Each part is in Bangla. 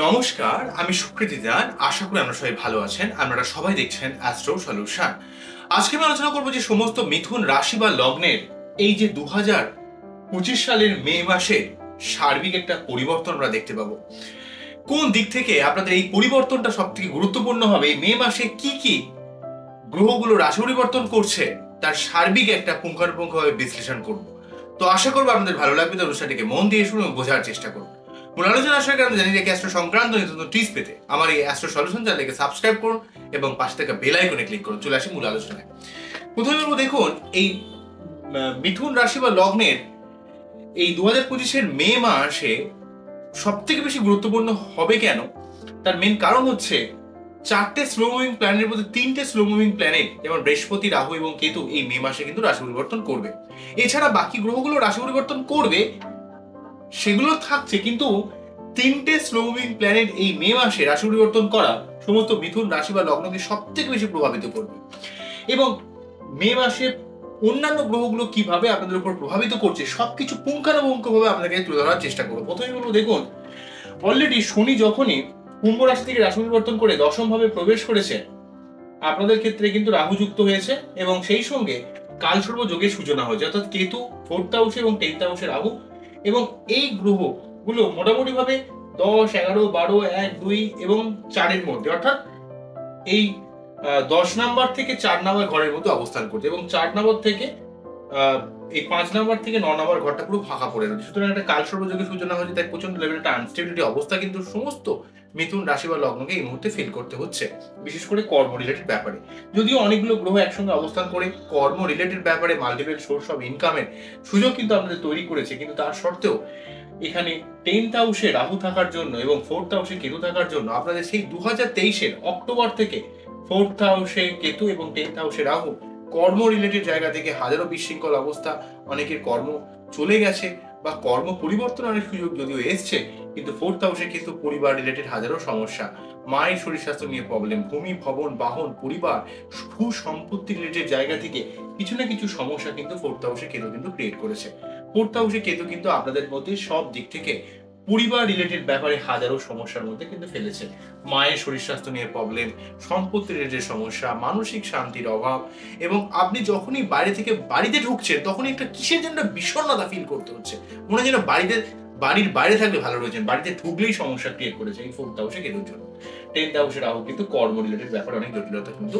নমস্কার, আমি সুকৃতি দান। আশা করি আপনারা সবাই ভালো আছেন। আপনারা সবাই দেখছেন অ্যাস্ট্রো সলিউশন। আজকে আমি আলোচনা করবো যে সমস্ত মিথুন রাশি বা লগ্নের এই যে 2025 সালের মে মাসে সার্বিক একটা পরিবর্তন আমরা দেখতে পাবো। কোন দিক থেকে আপনাদের এই পরিবর্তনটা সব থেকে গুরুত্বপূর্ণ হবে, মে মাসে কি কি গ্রহগুলো রাশি পরিবর্তন করছে তার সার্বিক একটা পুঙ্খানুপুঙ্খভাবে বিশ্লেষণ করব। তো আশা করবো আপনাদের ভালো লাগবে। তো অনুষ্ঠানটিকে মন দিয়ে শুনুন এবং বোঝার চেষ্টা করুন। মূল আলোচনা আসার কারণে জানি যে অ্যাস্ট্রো সংক্রান্ত নিত্য টিপস পেতে আমার এই অ্যাস্ট্রো সলিউশন চ্যানেলকে সাবস্ক্রাইব করুন এবং পাশে থাকা বেল আইকনে ক্লিক করুন। চলে আসি মূল আলোচনায়। প্রথমে বলবো, দেখুন এই মিথুন রাশি বা লগ্নের এই 2025-এর মে মাসে সব থেকে বেশি গুরুত্বপূর্ণ হবে কেন, তার মেন কারণ হচ্ছে চারটে স্লো মুভিং প্ল্যানেটের মধ্যে তিনটে স্লো মুভিং প্ল্যানেট যেমন বৃহস্পতি, রাহু এবং কেতু এই মে মাসে কিন্তু রাশি পরিবর্তন করবে। এছাড়া বাকি গ্রহগুলো রাশি পরিবর্তন করবে, সেগুলো থাকছে, কিন্তু তিনটে স্লো মুভিং প্ল্যানেট এই মে মাসে রাশি পরিবর্তন করা সমস্ত মিথুন রাশি বা লগ্নকে সব থেকে বেশি প্রভাবিত করবে। এবং মে মাসে অন্যান্য গ্রহগুলো কিভাবে আপনাদের উপর প্রভাবিত করছে সবকিছু পুঙ্খানুপুঙ্খভাবে আপনাকে তুলে ধরার চেষ্টা করবো। প্রথমে বলবো, দেখুন অলরেডি শনি যখনই কুম্ভ রাশি থেকে রাশি পরিবর্তন করে দশম ভাবে প্রবেশ করেছে, আপনাদের ক্ষেত্রে কিন্তু রাহু যুক্ত হয়েছে এবং সেই সঙ্গে কালসর্প যোগের সূচনা হয়েছে, অর্থাৎ কেতু 4th হাউসে এবং 10th হাউসে রাহু। এবং এই গ্রহগুলো মোটামুটি ভাবে 10, 11, 12, 1, 2 এবং 4-এর মধ্যে, অর্থাৎ এই 10 নাম্বার থেকে 4 নাম্বার ঘরের মধ্যে অবস্থান করছে এবং 4 নাম্বার থেকে এই 5 নাম্বার থেকে 9 নাম্বার ঘরটা পুরো ফাঁকা পড়ে রয়েছে। সুতরাং একটা কালসর্প যোগের সূচনা হয়েছে, তাই প্রচন্ড লেভেলের একটা আনস্টেবিলিটি অবস্থা কিন্তু সমস্ত মিথুন রাশি বা লগ্নকে এই মুহূর্তে ফিল করতে হচ্ছে, বিশেষ করে কর্ম রিলেটেড ব্যাপারে। যদিও অনেকগুলো গ্রহ একসঙ্গে অবস্থান করে কর্ম রিলেটেড ব্যাপারে মাল্টিপল সোর্স অফ ইনকামের সুযোগ কিন্তু আপনাদের তৈরি করেছে, কিন্তু তার সত্ত্বেও এখানে 10th হাউসে রাহু থাকার জন্য এবং 4th হাউসে কেতু থাকার জন্য আপনাদের সেই 2023-এর অক্টোবর থেকে 4th হাউসে কেতু এবং 10th হাউসে রাহু কর্ম রিলেটেড জায়গা থেকে হাজারো বিশৃঙ্খল অবস্থা, অনেকের কর্ম চলে গেছে বা কর্ম পরিবর্তনের সুযোগ যদিও এসছে, কিন্তু 4th হাউসে কিন্তু পরিবার রিলেটেড হাজারো সমস্যা, মায়ের শরীর স্বাস্থ্য নিয়ে প্রবলেম, ভূমি, ভবন, বাহন, পরিবার, ভূ সম্পত্তি রিলেটেড জায়গা থেকে কিছু না কিছু সমস্যা কিন্তু 4th হাউসে কেতু কিন্তু ক্রিয়েট করেছে। 4th হাউসে কেতু কিন্তু আপনাদের মধ্যে সব দিক থেকে পরিবার রিলেটেড ব্যাপারে হাজারো সমস্যার মধ্যে কিন্তু ফেলেছে। মায়ের শরীর স্বাস্থ্য নিয়ে প্রবলেম, সম্পত্তি রিলেটেড সমস্যা, মানসিক শান্তির অভাব, এবং আপনি যখনই বাইরে থেকে বাড়িতে ঢুকছেন তখনই একটা কিসের জন্য বিষণ্ণতা ফিল করতে হচ্ছে, মনে হয় যেন বাড়ির বাইরে থাকলে ভালো রয়েছেন, বাড়িতে ঢুকলেই সমস্যা ক্রিয়েট করেছে এই 4th হাউসে কেতুর জন্য। 10th হাউসে রাহু কিন্তু কর্ম রিলেটেড ব্যাপারে অনেক জটিলতা কিন্তু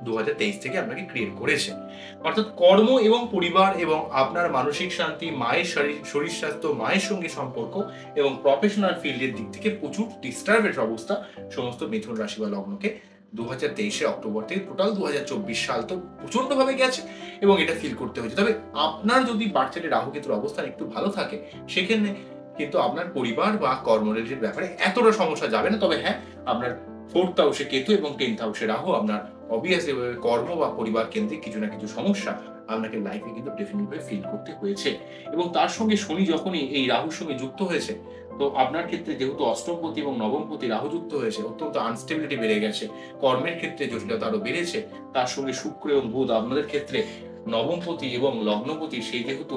2023 থেকে আপনাকে ক্রিয়েট করেছে। অর্থাৎ কর্ম এবং পরিবার এবং আপনার মানসিক শান্তি, মায়ের শরীর স্বাস্থ্য, মায়ের সঙ্গে সম্পর্ক এবং প্রফেশনাল ফিল্ডের দিক থেকে প্রচুর ডিস্টার্বের অবস্থা সমস্ত মিথুন রাশি বা লগ্নকে 2023-এ অক্টোবর থেকে টোটাল 2024 সাল তো প্রচন্ড ভাবে গেছে এবং এটা ফিল করতে হয়েছে। তবে আপনার যদি বার্থডে রাহু কেতুর অবস্থান একটু ভালো থাকে, সেখানে কিন্তু আপনার পরিবার বা কর্ম রিলেটেড ব্যাপারে এতটা সমস্যা যাবে না। তবে হ্যাঁ, আপনার 4th হাউসে কেতু এবং 10th হাউসে রাহু আপনার অবভিয়াসলি কর্ম বা পরিবার কেন্দ্রিক কিছু না কিছু সমস্যা আপনাকে লাইফে কিন্তু ডেফিনেটলি ফিল করতে হয়েছে। এবং তার সঙ্গে শনি যখনই এই রাহুর সঙ্গে যুক্ত হয়েছে, তো আপনার ক্ষেত্রে যেহেতু অষ্টমপতি এবং নবমপতি রাহু যুক্ত হয়েছে, অত্যন্ত আনস্টেবিলিটি বেড়ে গেছে, কর্মের ক্ষেত্রে জটিলতা আরো বেড়েছে। তার সঙ্গে শুক্র এবং বুধ আপনাদের ক্ষেত্রে নবমপতি এবং লগ্নপতি সেই যেহেতু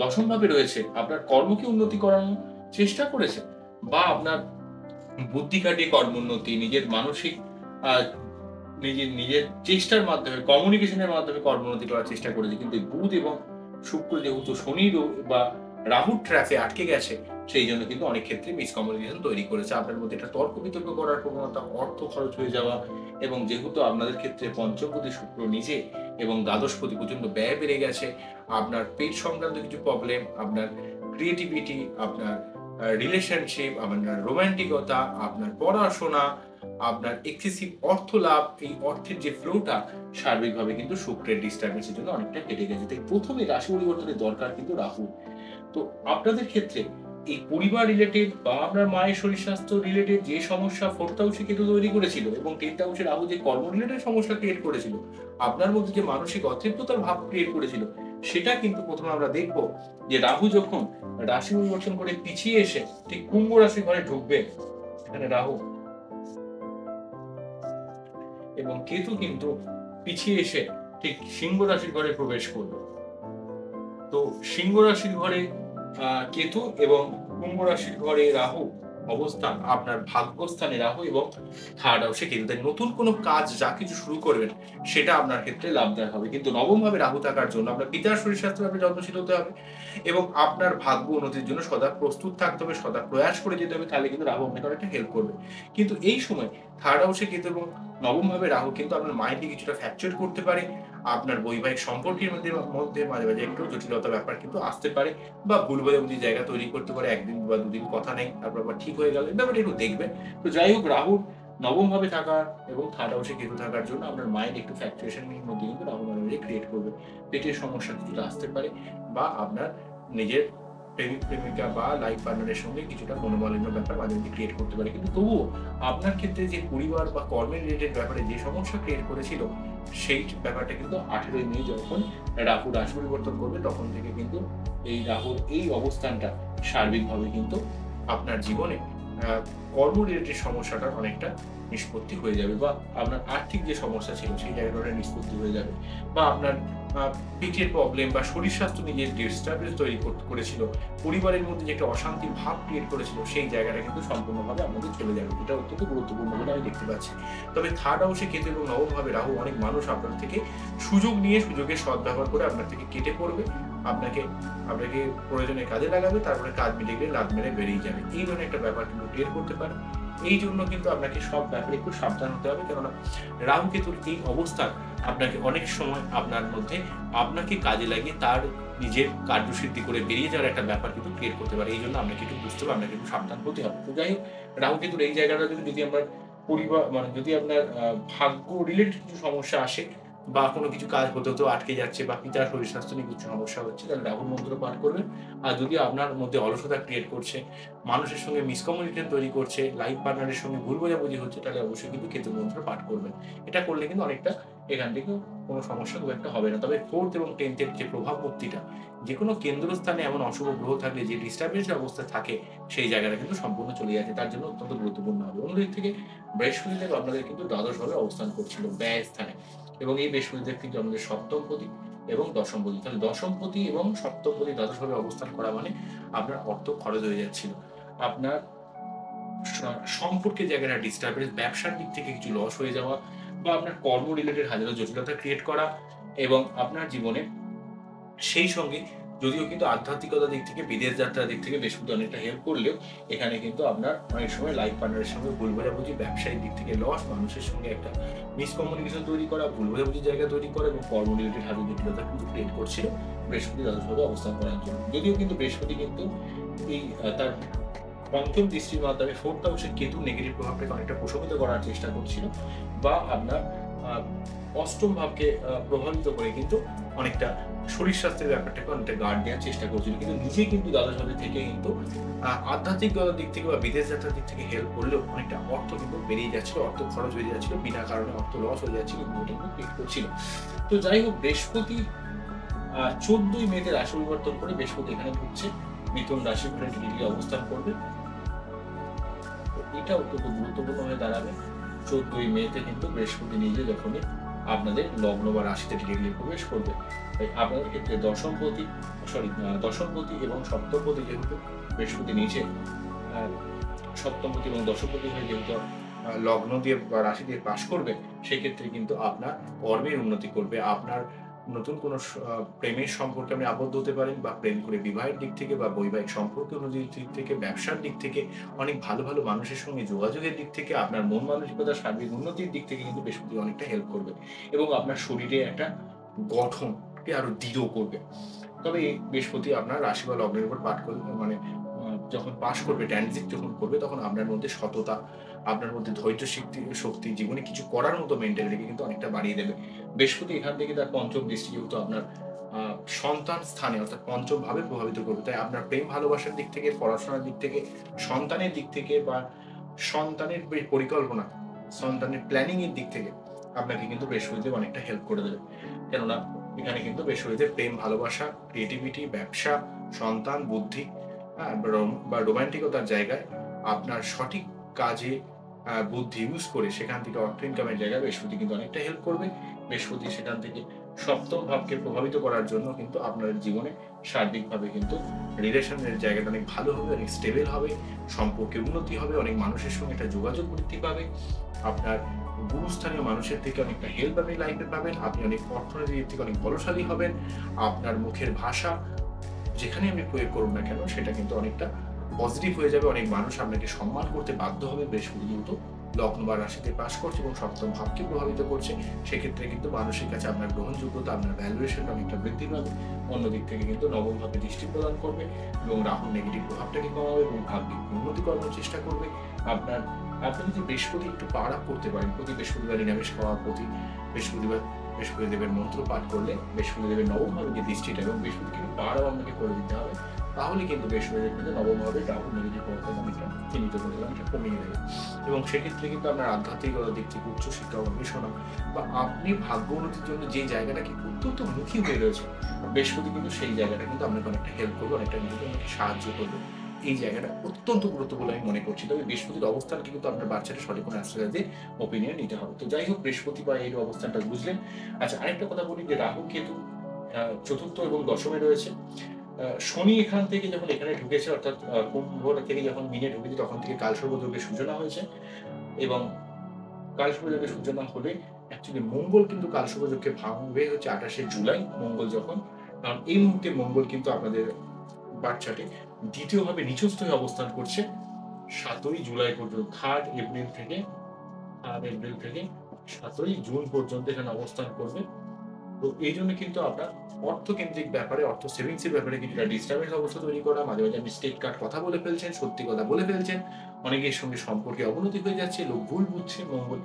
দশম ভাবে রয়েছে, আপনার কর্মকে উন্নতি করানোর চেষ্টা করেছে বা আপনার বুদ্ধি খাটিয়ে কর্মোন্নতি, নিজের মানসিক নিজের চেষ্টার মাধ্যমে, কমিউনিকেশনের মাধ্যমে কর্মোন্নতি করার চেষ্টা করেছে। কিন্তু বুধ এবং শুক্র যেহেতু শনির বা রাহুর ট্র্যাপে আটকে গেছে, সেই জন্য কিন্তু অনেক ক্ষেত্রে মিসকমিউনিকেশন তৈরি করেছে। আপনার মধ্যে একটা তর্ক বিতর্ক করার প্রবণতা, অর্থ খরচ হয়ে যাওয়া, এবং যেহেতু আপনাদের ক্ষেত্রে পঞ্চমপতি শুক্র নিজে এবং দ্বাদশপতি প্রচন্ড ব্যয় বেড়ে গেছে, আপনার পেট সংক্রান্ত কিছু প্রবলেম, আপনার ক্রিয়েটিভিটি, আপনার রিলেশনশিপ, আপনার রোমান্টিকতা, আপনার পড়াশোনা, আপনার এক্সেসিভ অর্থ লাভ, এই অর্থের যে ফ্লোটা সার্বিকভাবে কিন্তু শুক্রের ডিস্টার্বেন্সের জন্য অনেকটা কেটে গেছে। তাই প্রথমে রাশি পরিবর্তনের দরকার কিন্তু রাহু। তো আপনাদের ক্ষেত্রে এই পরিবার রিলেটেড বা আপনার মায়ের শরীর স্বাস্থ্য রিলেটেড যে সমস্যা 4th হাউসে কেতু তৈরি করেছিল এবং 10th হাউসে রাহু যে কর্ম রিলেটেড সমস্যা ক্রিয়েট করেছিল, আপনার মধ্যে যে মানসিক অতৃপ্ততার ভাব ক্রিয়েট করেছিল, সেটা কিন্তু প্রথমে আমরা দেখব যে রাহু যখন রাশি পরিবর্তন করে পিছিয়ে এসে ঠিক কুম্ভ রাশি ঘরে ঢুকবে, এখানে রাহু এবং কেতু কিন্তু পিছিয়ে এসে ঠিক সিংহ রাশির ঘরে প্রবেশ করবে। তো সিংহ রাশির ঘরে কেতু এবং কুম্ভ রাশির ঘরে রাহু অবস্থান আপনার ভাগ্যস্থানে রাহু এবং থার্ড হাউসে কেতু, তাই নতুন কোনো কাজ যা কিছু শুরু করবেন সেটা আপনার ক্ষেত্রে লাভদায়ক হবে। কিন্তু নবম ভাবে রাহু থাকার জন্য আপনার পিতার শরীর স্বাস্থ্যের ব্যাপারে যত্নশীল হতে হবে এবং আপনার ভাগ্য উন্নতির জন্য সদা প্রস্তুত থাকতে হবে, সদা প্রয়াস করে যেতে হবে, তাহলে কিন্তু রাহু আপনাকে অনেকটা হেল্প করবে। কিন্তু এই সময় থার্ড হাউসে কেতু এবং নবম ভাবে রাহু কিন্তু আপনার মাইন্ডকে কিছুটা ফ্র্যাকচার করতে পারে। আপনার বৈবাহিক সম্পর্কের মধ্যে মধ্যে মাঝে মাঝে একটু জটিলতা ব্যাপার কিন্তু আসতে পারে বা ভুল বোঝাবুঝি জায়গা তৈরি করতে পারে। একদিন বা দুদিন কথা নেই, তারপর আবার ঠিক হয়ে গেল, এই ব্যাপারটা একটু দেখবেন। তো যাই হোক, রাহুর নবম ভাবে থাকা এবং থার্ড হাউসে কেতু থাকার জন্য আপনার মাইন্ড একটু ফ্ল্যাকচুয়েশনের মধ্যে কিন্তু রাহু মাঝে মাঝে ক্রিয়েট করবে। পেটের সমস্যা কিছুটা আসতে পারে বা আপনার নিজের প্রেমিক প্রেমিকা বা লাইফ পার্টনারের সঙ্গে কিছুটা মনোমালিন্য ব্যাপার মাঝে মাঝে ক্রিয়েট করতে পারে। কিন্তু তবুও আপনার ক্ষেত্রে যে পরিবার বা কর্মের রিলেটেড ব্যাপারে যে সমস্যা ক্রিয়েট করেছিল সেই ব্যাপারটা কিন্তু 18ই মে যখন রাহু রাশি পরিবর্তন করবে তখন থেকে কিন্তু এই রাহুর এই অবস্থানটা সার্বিকভাবে কিন্তু আপনার জীবনে কর্ম রিলেটেড সমস্যাটার অনেকটা নিষ্পত্তি হয়ে যাবে বা আপনার আর্থিক যে সমস্যা ছিল সেই জায়গাটা নিষ্পত্তি হয়ে যাবে বা আপনার পেটের প্রবলেম বা শরীর স্বাস্থ্য নিজের ডিস্টার্বেন্স তৈরি করেছিল, পরিবারের মধ্যে যে একটা অশান্তি ভাব ক্রিয়েট করেছিল সেই জায়গাটা কিন্তু সম্পূর্ণভাবে আপনাদের চলে যাবে। এটা অত্যন্ত গুরুত্বপূর্ণ বলে আমি দেখতে পাচ্ছি। তবে থার্ড হাউসে কেতু এবং নবম ভাবে রাহু অনেক মানুষ আপনার থেকে সুযোগ নিয়ে সুযোগের সদ্ব্যবহার করে আপনার থেকে কেটে পড়বে, আপনাকে আপনাকে প্রয়োজনে কাজে লাগাবে, তারপরে কাজ মিটে গেলে লাত মেরে বেরিয়ে যাবে। এই ধরনের একটা ব্যাপার কিন্তু ক্রিয়েট করতে পারে। এই জন্য কিন্তু আপনাকে সব ব্যাপারে একটু সাবধান হতে হবে, কেননা রাহু কেতুর এই অবস্থান আপনাকে অনেক সময় আপনার মধ্যে আপনাকে কাজে লাগিয়ে তার নিজের কার্যসিদ্ধি করে বেরিয়ে যাওয়ার একটা ব্যাপার কিন্তু ক্রিয়েট করতে পারে। এই জন্য আপনাকে একটু বুঝতে হবে, আপনাকে একটু সাবধান হতে হবে। তো যাই হোক, রাহু কেতুর এই জায়গাটা যদি আমরা পরিবার মানে যদি আপনার ভাগ্য রিলেটেড কিছু সমস্যা আসে বা কোনো কিছু কাজ হতে হতেও আটকে যাচ্ছে বা পিতার শরীর স্বাস্থ্য নিয়ে কিছু সমস্যা হচ্ছে, তাহলে রাহুর মন্ত্র পাঠ করবেন। আর যদি আপনার মধ্যে অলসতা ক্রিয়েট করছে, মানুষের সঙ্গে মিসকমিউনিকেশন তৈরি করছে, লাইফ পার্টনারের সঙ্গে ভুল বোঝাবুঝি হচ্ছে, তাহলে অবশ্যই কিন্তু কেতু মন্ত্র পাঠ করবেন। এটা করলে কিন্তু অনেকটা এখান থেকে কোনো সমস্যা খুব একটা হবে না। তবে 4th এবং 10th এর যে প্রভাব মুক্তিটা, যে কোনো কেন্দ্রস্থানে এমন অশুভ গ্রহ থাকলে যে ডিস্টার্বেন্স অবস্থা থাকে সেই জায়গাটা কিন্তু সম্পূর্ণ চলে যাচ্ছে, তার জন্য অত্যন্ত গুরুত্বপূর্ণ হবে। অন্যদিক থেকে বৃহস্পতিদেব আপনাদের কিন্তু দ্বাদশভাবে অবস্থান করছিল ব্যয় স্থানে এবং এই বৃহস্পতিদেব কিন্তু আমাদের সপ্তমপতি এবং দশমপতি। তাহলে দশমপতি এবং সপ্তমপতি দ্বাদশভাবে অবস্থান করা মানে আপনার অর্থ খরচ হয়ে যাচ্ছিল, আপনার সম্পর্কের জায়গাটা ডিস্টার্বেন্স, ব্যবসার দিক থেকে কিছু লস হয়ে যাওয়া বা আপনার কর্ম রিলেটেড হাজারো জটিলতা ক্রিয়েট করা এবং আপনার জীবনে সেই সঙ্গে যদিও কিন্তু আধ্যাত্মিকতার দিক থেকে বিদেশ যাত্রার দিক থেকে বৃহস্পতি অনেকটা হেল্প করলেও এখানে কিন্তু আপনার অনেক সময় লাইফ পার্টনারের সঙ্গে ভুল বোঝাবুঝি, ব্যবসায়িক দিক থেকে লস, মানুষের সঙ্গে একটা মিসকমিউনিকেশন তৈরি করা, ভুল বোঝাবুঝির জায়গা তৈরি করা এবং কর্ম রিলেটেড হাজার জটিলতা কিন্তু ক্রিয়েট করছিল বৃহস্পতি দ্বাদশভাবে অবস্থান করার জন্য। যদিও কিন্তু বৃহস্পতি কিন্তু এই তার পঞ্চম দৃষ্টির মাধ্যমে 4th হাউসের কেতু নেগেটিভ প্রভাবটাকে অনেকটা প্রশমিত করার চেষ্টা করছিল বা আপনার অষ্টম ভাবকে প্রভাবিত করে কিন্তু অনেকটা শরীর স্বাস্থ্যের ব্যাপারটাকে অনেকটা গার্ড দেওয়ার চেষ্টা করছিল, কিন্তু নিজে কিন্তু দ্বাদশভাবে থেকে কিন্তু আধ্যাত্মিকতার দিক থেকে বা বিদেশ যাত্রার দিক থেকে হেল্প করলেও অনেকটা অর্থ কিন্তু বেরিয়ে যাচ্ছিল, অর্থ খরচ হয়ে যাচ্ছিল, বিনা কারণে অর্থ লস হয়ে যাচ্ছিল, কিন্তু ওটা কিন্তু ক্রিয়েট করছিল। তো যাই হোক, বৃহস্পতি 14ই মেতে রাশি পরিবর্তন করে বৃহস্পতি এখানে ঢুকছে, মিথুন রাশি ঘুরে ডিগ্রি অবস্থান করবে। এটা অত্যন্ত গুরুত্বপূর্ণ হয়ে দাঁড়াবে। 14ই মেতে কিন্তু বৃহস্পতি নিজে যখনই আপনাদের লগ্ন বা রাশিতে ডিগ্রি প্রবেশ করবে, তাই আপনাদের ক্ষেত্রে দশমপতি এবং সপ্তমপতি যেহেতু বৃহস্পতি নিচে সপ্তমপতি এবং দশমপতি হয়ে যেহেতু লগ্ন দিয়ে বা রাশি দিয়ে পাশ করবে, সেক্ষেত্রে কিন্তু আপনার কর্মের উন্নতি করবে, আপনার নতুন কোনো প্রেমের সম্পর্কে আপনি আবদ্ধ হতে পারেন বা প্রেম করে বিবাহের দিক থেকে বা বৈবাহিক সম্পর্কের উন্নতির দিক থেকে, ব্যবসার দিক থেকে, অনেক ভালো ভালো মানুষের সঙ্গে যোগাযোগের দিক থেকে, আপনার মন মানসিকতার সার্বিক উন্নতির দিক থেকে কিন্তু বৃহস্পতি অনেকটা হেল্প করবে এবং আপনার শরীরে একটা গঠনকে আরো দৃঢ় করবে। তবে এই বৃহস্পতি আপনার রাশি বা লগ্নের উপর পাঠ করবে মানে যখন পাশ করবে, ট্রানজিট যখন করবে, তখন আপনার মধ্যে সততা, আপনার মধ্যে ধৈর্য শক্তি, জীবনে কিছু করার মতো মেন্টালিটিকে কিন্তু অনেকটা বাড়িয়ে দেবে। বৃহস্পতি এখান থেকে তার পঞ্চম দৃষ্টি যেহেতু আপনার সন্তান স্থানে অর্থাৎ পঞ্চম ভাবে প্রভাবিত করবে, তাই আপনার প্রেম ভালোবাসার দিক থেকে, পড়াশোনার দিক থেকে, সন্তানের দিক থেকে বা সন্তানের পরিকল্পনা, সন্তানের প্ল্যানিং এর দিক থেকে আপনাকে কিন্তু বৃহস্পতিদেব অনেকটা হেল্প করে দেবে। কেননা এখানে কিন্তু বৃহস্পতিদেব প্রেম ভালোবাসা, ক্রিয়েটিভিটি, ব্যবসা, সন্তান, বুদ্ধি বা রোমান্টিকতার জায়গায় আপনার সঠিক কাজে বুদ্ধি ইউজ করে সেখান থেকে অর্থ ইনকামের জায়গায় বৃহস্পতি কিন্তু অনেকটা হেল্প করবে বৃহস্পতি সেখান থেকে সপ্তম ভাবকে প্রভাবিত করার জন্য কিন্তু আপনার জীবনে সার্বিকভাবে কিন্তু রিলেশনের জায়গাটা অনেক ভালো হবে, অনেক স্টেবল হবে, সম্পর্কে উন্নতি হবে, অনেক মানুষের সঙ্গে একটা যোগাযোগ বৃদ্ধি পাবে, আপনার গুরুস্থানীয় মানুষের থেকে অনেকটা হেল্প আপনি লাইফে পাবেন, আপনি অনেক অর্থনৈতিক দিক থেকে অনেক বলশালী হবেন, আপনার মুখের ভাষা যেখানে আপনি প্রয়োগ করুন না কেন সেটা কিন্তু অনেকটা পজিটিভ হয়ে যাবে, অনেক মানুষ আপনাকে সম্মান করতে বাধ্য হবে। বৃহস্পতি কিন্তু লগ্ন বা রাশিতে পাশ করছে এবং সপ্তম ভাবকে প্রভাবিত করছে, সেক্ষেত্রে কিন্তু মানুষের কাছে আপনার গ্রহণযোগ্যতা, আপনার ভ্যালুয়েশন অনেকটা বৃদ্ধি পাবে। অন্যদিক থেকে কিন্তু নবম ভাবে দৃষ্টি প্রদান করবে এবং রাহুর নেগেটিভ প্রভাবটাকে কমাবে এবং ভাগ্যিক উন্নতি করার চেষ্টা করবে। আপনার আপনি যদি বৃহস্পতি একটু পাওয়ার আপ করতে পারেন, প্রতি বৃহস্পতিবার নিরামিষ খাওয়া, প্রতি বৃহস্পতিবার বৃহস্পতি দেবের মন্ত্র পাঠ করলে বৃহস্পতি দেবের নবম ভাবে যে দৃষ্টিটা এবং বৃহস্পতি কিন্তু পাওয়ার আপ আপনাকে করে দিতে হবে, তাহলে কিন্তু বৃহস্পতি কিন্তু নবম ভাবে রাহুর নেগেটিভ প্রভাবটা অনেকটা সীমিত করে দেবে, অনেকটা কমিয়ে দেবে এবং সেক্ষেত্রে কিন্তু আপনার আধ্যাত্মিকতার দিক থেকে উচ্চশিক্ষা গবেষণা বা আপনি ভাগ্য উন্নতির জন্য যে জায়গাটাকে অত্যন্ত মুখী হয়ে রয়েছে, বৃহস্পতি কিন্তু সেই জায়গাটা কিন্তু আপনাকে অনেকটা হেল্প করবে, অনেকটা কিন্তু অনেক সাহায্য করবে। এই জায়গাটা অত্যন্ত গুরুত্বপূর্ণ আমি মনে করছি। তবে বৃহস্পতির অবস্থানকে কিন্তু আপনার বাচ্চাটা সঠিক কোনো অ্যাস্ট্রোলজি ওপিনিয়ন নিতে হবে। তো যাই হোক, বৃহস্পতি বা এই অবস্থানটা বুঝলেন। আচ্ছা, আরেকটা কথা বলি যে রাহু কেতু চতুর্থ এবং দশমে রয়েছে। শনি এখান থেকে যখন এখানে ঢুকেছে, অর্থাৎ কুম্ভ থেকে যখন মিনে ঢুকেছে, তখন থেকে কালসর্প যোগের সূচনা হয়েছে এবং কালসর্প যোগের সূচনা হলে অ্যাকচুয়ালি মঙ্গল কিন্তু কালসর্প যোগকে ভাঙবে হচ্ছে 28শে জুলাই মঙ্গল যখন, কারণ এই মুহূর্তে মঙ্গল কিন্তু আপনাদের বাচ্চাটি দ্বিতীয়ভাবে নিচস্থ হয়ে অবস্থান করছে 7ই জুলাই পর্যন্ত, 3rd এপ্রিল থেকে 7ই জুন পর্যন্ত এখানে অবস্থান করবে। তো এই জন্য কিন্তু আপনার অর্থকেন্দ্রিক ব্যাপারে, অর্থ সেভিংস এর ব্যাপারে কিছুটা ডিস্টার্বেন্স অবস্থা তৈরি করা, মাঝে মাঝে আপনি স্টেট কার্ড কথা বলে ফেলছেন, সত্যি কথা বলে ফেলছেন, অনেকের সঙ্গে সম্পর্কে অবনতি হয়ে যাচ্ছে, লোক ভুল বুঝছে। মঙ্গল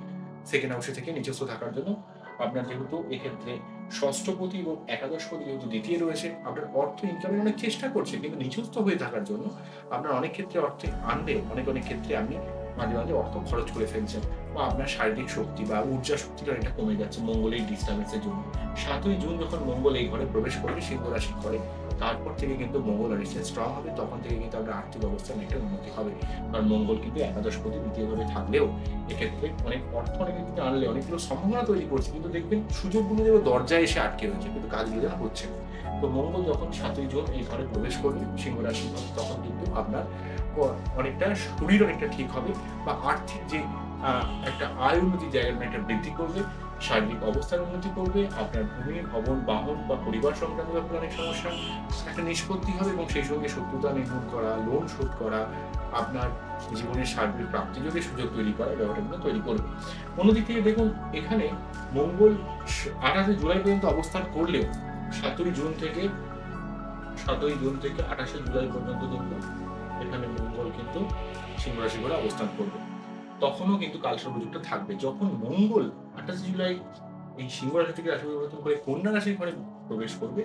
সেকেন্ড হাউসে থেকে নিজস্ব থাকার জন্য আপনার যেহেতু এক্ষেত্রে ষষ্ঠপতি এবং একাদশপতি যেহেতু দ্বিতীয় রয়েছে, আপনার অর্থ ইনকামের অনেক চেষ্টা করছে, কিন্তু নিজস্ব হয়ে থাকার জন্য আপনার অনেক ক্ষেত্রে অর্থ আনলে অনেক ক্ষেত্রে আপনি মাঝে মাঝে অর্থ খরচ করে ফেলছেন বা আপনার শারীরিক শক্তি বা ঊর্জা শক্তিটা এটা কমে যাচ্ছে মঙ্গলের ডিস্টার্বেন্সের জন্য। 7ই জুন যখন মঙ্গল এই ঘরে প্রবেশ করবে, সিংহ রাশি ঘরে, তারপর থেকে কিন্তু মঙ্গল অরিস্টে স্ট্রং হবে, তখন থেকে কিন্তু আপনার আর্থিক অবস্থার একটা উন্নতি হবে। কারণ মঙ্গল কিন্তু একাদশপতি দ্বিতীয়ভাবে থাকলেও এক্ষেত্রে অনেক অর্থ অনেক কিন্তু আনলে অনেকগুলো সম্ভাবনা তৈরি করছে, কিন্তু দেখবেন সুযোগগুলো যেন দরজায় এসে আটকে রয়েছে, কিন্তু কাজগুলো যেন হচ্ছে না। তো মঙ্গল যখন 7ই জুন এই ঘরে প্রবেশ করবে সিংহ রাশি ঘরে, তখন কিন্তু আপনার অনেকটা শরীর অনেকটা ঠিক হবে বা আর্থিক যে একটা আয় উন্নতির জায়গাটা একটা বৃদ্ধি করবে, শারীরিক অবস্থার উন্নতি করবে, আপনার ভূমি, ভবন, বাহন বা পরিবার সংক্রান্ত ব্যাপারে অনেক সমস্যা একটা নিষ্পত্তি হবে এবং সেই সঙ্গে শত্রুতা নির্মূল করা, লোন শোধ করা, আপনার জীবনের সার্বিক প্রাপ্তিযোগের সুযোগ তৈরি করা, ব্যাপারগুলো তৈরি করবে। অন্যদিক থেকে দেখুন, এখানে মঙ্গল 28শে জুলাই পর্যন্ত অবস্থান করলেও 7ই জুন থেকে 28শে জুলাই পর্যন্ত কিন্তু এখানে মঙ্গল কিন্তু সিংহ রাশি ঘরে অবস্থান করবে, তখনও কিন্তু কালসর্প যোগটা থাকবে। যখন মঙ্গল 28শে জুলাই এই সিংহ রাশি থেকে রাশি পরিবর্তন করে কন্যা রাশির ঘরে প্রবেশ করবে,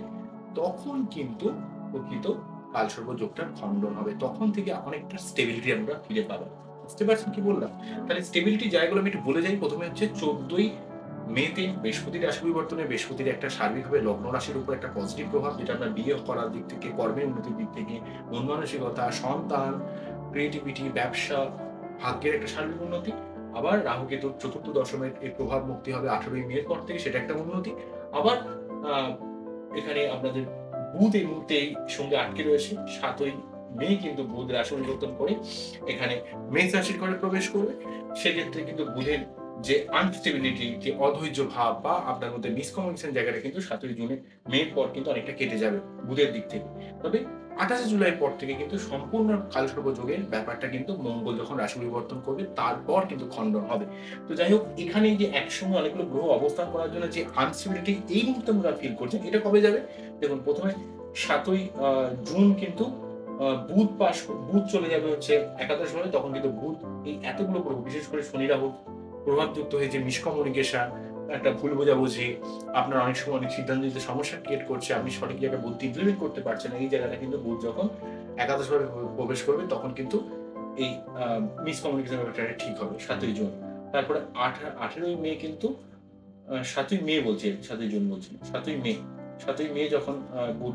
তখন কিন্তু প্রকৃত কালসর্প যোগটার খণ্ডন হবে, তখন থেকে অনেকটা স্টেবিলিটি আমরা ফিরে পাবো। বুঝতে পারছেন কি বললাম? তাহলে স্টেবিলিটি জায়গাগুলো আমি একটু বলে যাই। প্রথমে হচ্ছে 14ই মেতে বৃহস্পতির রাশি পরিবর্তনে বৃহস্পতির একটা সার্বিকভাবে লগ্ন রাশির উপর একটা পজিটিভ প্রভাব, যেটা আপনার বিয়ে করার দিক থেকে, কর্মের উন্নতির দিক থেকে, মন মানসিকতা, সন্তান, ক্রিয়েটিভিটি, ব্যবসা, ভাগ্যের একটা সার্বিক উন্নতি। আবার রাহু কেতুর চতুর্থ দশমের এর প্রভাব মুক্তি হবে 18ই মের পর থেকে, সেটা একটা উন্নতি। আবার এখানে আপনাদের বুধ এই মুহূর্তে সঙ্গে আটকে রয়েছে, 7ই মে কিন্তু বুধ রাশি পরিবর্তন করে এখানে মেষ রাশির ঘরে প্রবেশ করবে। সেক্ষেত্রে কিন্তু বুধের যে আনস্টেবিলিটি, যে অধৈর্য ভাব বা আপনার মধ্যে মিসকমিউনিকেশন জায়গাটা কিন্তু 7ই জুনে মের পর কিন্তু অনেকটা কেটে যাবে বুধের দিক থেকে। তবে 28শে জুলাই পর থেকে কিন্তু সম্পূর্ণ কালসর্প যোগের ব্যাপারটা কিন্তু মঙ্গল যখন রাশি পরিবর্তন করবে তারপর কিন্তু খণ্ডন হবে। তো যাই হোক, এখানে যে একসঙ্গে অনেকগুলো গ্রহ অবস্থান করার জন্য যে আনস্টেবিলিটি এই মুহূর্তে আমরা ফিল করছেন, এটা কবে যাবে? দেখুন, প্রথমে 7ই জুন কিন্তু বুধ চলে যাবে হচ্ছে একাদশ ঘরে, তখন কিন্তু বুধ এই এতগুলো গ্রহ, বিশেষ করে শনি রাহু প্রভাবযুক্ত হয়েছে, মিসকমিউনিকেশন, একটা ভুল বোঝাবুঝি, আপনার অনেক সময় অনেক সিদ্ধান্ত নিতে সমস্যা ক্রিয়েট করছে, আপনি সঠিক জায়গায় বুদ্ধি ইমপ্লিমেন্ট করতে পারছেন না, এই জায়গাটা কিন্তু বুধ যখন একাদশ ঘরে প্রবেশ করবে তখন কিন্তু এই মিসকমিউনিকেশন ব্যাপারটা ঠিক হবে 7ই জুন। তারপরে 18ই মে কিন্তু 7ই মে বলছি, 7ই জুন বলছি, 7ই মে যখন বুধ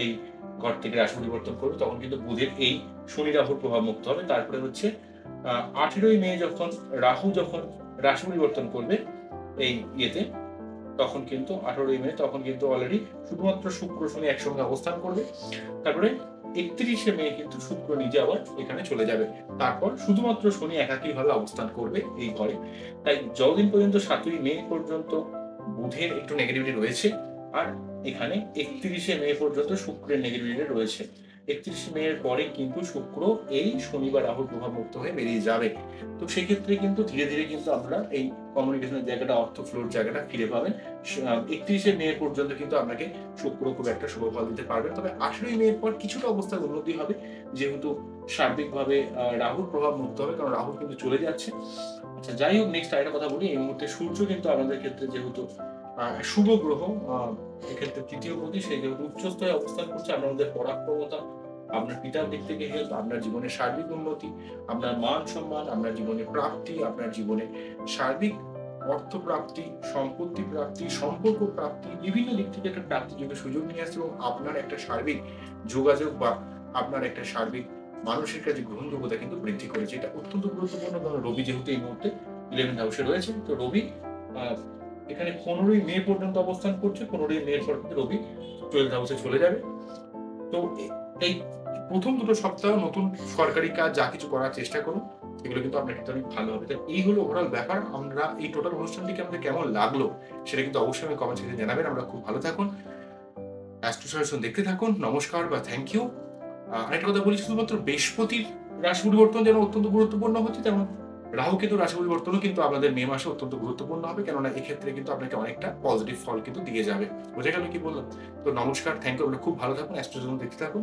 এই ঘর থেকে রাশি পরিবর্তন করবে, তখন কিন্তু বুধের এই শনি রাহুর প্রভাব মুক্ত হবে। তারপরে হচ্ছে 18ই মে যখন রাহু যখন রাশি পরিবর্তন করবে এই ইয়েতে তখন কিন্তু 18ই মে তখন কিন্তু অলরেডি শুধুমাত্র শুক্র শনি একসঙ্গে অবস্থান করবে। তারপরে 31শে মে কিন্তু শুক্র নিজে আবার এখানে চলে যাবে। তারপর শুধুমাত্র শনি একাকীভাবে অবস্থান করবে এই ঘরে। তাই যতদিন পর্যন্ত 7ই মে পর্যন্ত বুধের একটু নেগেটিভিটি রয়েছে, আর এখানে 31শে মে পর্যন্ত শুক্রের নেগেটিভিটি রয়েছে। 31শে মে এর পরে কিন্তু শুক্র এই শনি বা রাহুর প্রভাব মুক্ত হয়ে বেরিয়ে যাবে। তো সেই ক্ষেত্রে কিন্তু ধীরে ধীরে কিন্তু আমরা এই কমিউনিকেশনের জায়গাটা, অর্থ ফ্লোর জায়গাটা ফিরে পাবেন। 31শে মে পর্যন্ত কিন্তু আপনাকে শুক্র খুব একটা শুভ ফল দিতে পারবে। তবে 18ই মে এর পর কিছুটা অবস্থার উন্নতি হবে, যেহেতু সার্বিকভাবে রাহুর প্রভাব মুক্ত হবে, কারণ রাহু কিন্তু চলে যাচ্ছে। আচ্ছা, যাই হোক, নেক্সট আরেকটা কথা বলি। এই মুহূর্তে সূর্য কিন্তু আমাদের ক্ষেত্রে যেহেতু শুভ গ্রহ, এক্ষেত্রে তৃতীয় প্রতি, সেই যেহেতু উচ্চস্তরে অবস্থান করছে, আমাদের পরাক্রমতা, আপনার পিতার দিক থেকে হেল্প, আপনার জীবনের সার্বিক উন্নতি, আপনার মান সম্মান, আপনার জীবনের প্রাপ্তি, আপনার জীবনে সার্বিক অর্থ প্রাপ্তি, সম্পত্তি প্রাপ্তি, সম্পর্ক প্রাপ্তি, বিভিন্ন দিক থেকে একটা প্রাপ্তি যোগের সুযোগ নিয়ে আসছে, এবং আপনার একটা সার্বিক যোগাযোগ বা আপনার একটা সার্বিক মানুষের কাছে গ্রহণযোগ্যতা কিন্তু বৃদ্ধি করেছে। এটা অত্যন্ত গুরুত্বপূর্ণ। কারণ রবি যেহেতু এই মুহূর্তে 11th হাউসে রয়েছে, তো রবি এখানে 15ই মে পর্যন্ত অবস্থান করছে। 15ই মে পর থেকে রবি 12th হাউসে চলে যাবে। তো এই প্রথম দুটো সপ্তাহ নতুন সরকারি কাজ যা কিছু করার চেষ্টা করুন, এগুলো কিন্তু আপনার ক্ষেত্রে অনেক ভালো হবে। তাই এই হলো ওভারঅল ব্যাপার। আমরা এই টোটাল অনুষ্ঠানটিকে আমাদের কেমন লাগলো সেটা কিন্তু অবশ্যই আমি কমেন্ট সেকশনে জানাবেন। আমরা খুব ভালো থাকুন, অ্যাস্ট্রো সলিউশন দেখতে থাকুন। নমস্কার বা থ্যাংক ইউ। আরেকটা কথা বলি, শুধুমাত্র বৃহস্পতির রাশি পরিবর্তন যেন অত্যন্ত গুরুত্বপূর্ণ হচ্ছে, তেমন রাহু কেতু রাশি পরিবর্তনও কিন্তু আপনাদের মে মাসে অত্যন্ত গুরুত্বপূর্ণ হবে, কেননা এক্ষেত্রে কিন্তু আপনাকে অনেকটা পজিটিভ ফল কিন্তু দিয়ে যাবে। বোঝা গেল কি বললাম? তো নমস্কার, থ্যাংক ইউ। খুব ভালো থাকুন, অ্যাস্ট্রো সলিউশন দেখতে থাকুন।